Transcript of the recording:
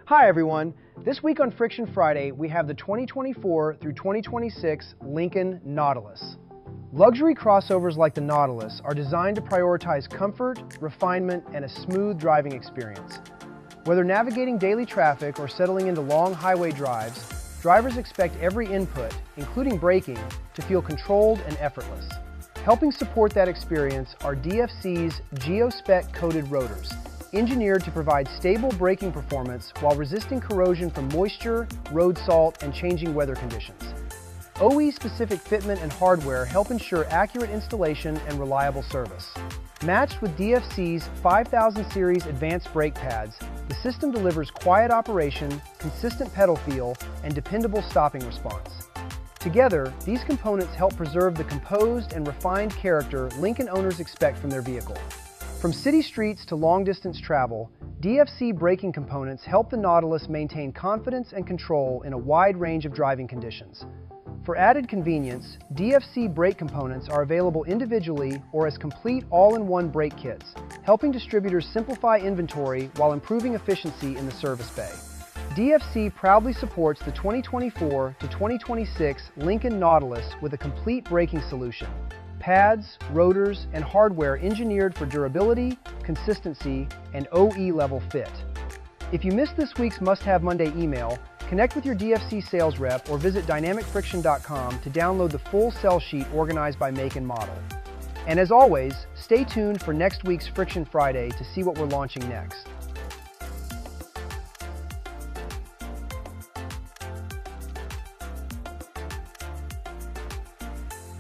Hi everyone, this week on Friction Friday we have the 2024 through 2026 Lincoln Nautilus. Luxury crossovers like the Nautilus are designed to prioritize comfort, refinement, and a smooth driving experience. Whether navigating daily traffic or settling into long highway drives, drivers expect every input, including braking, to feel controlled and effortless. Helping support that experience are DFC's GeoSpec coated rotors, engineered to provide stable braking performance while resisting corrosion from moisture, road salt, and changing weather conditions. OE-specific fitment and hardware help ensure accurate installation and reliable service. Matched with DFC's 5000 series advanced brake pads, the system delivers quiet operation, consistent pedal feel, and dependable stopping response. Together, these components help preserve the composed and refined character Lincoln owners expect from their vehicle. From city streets to long-distance travel, DFC braking components help the Nautilus maintain confidence and control in a wide range of driving conditions. For added convenience, DFC brake components are available individually or as complete all-in-one brake kits, helping distributors simplify inventory while improving efficiency in the service bay. DFC proudly supports the 2024 to 2026 Lincoln Nautilus with a complete braking solution. Pads, rotors, and hardware engineered for durability, consistency, and OE-level fit. If you missed this week's Must-Have Monday email, connect with your DFC sales rep or visit dynamicfriction.com to download the full sell sheet organized by make and model. And as always, stay tuned for next week's Friction Friday to see what we're launching next.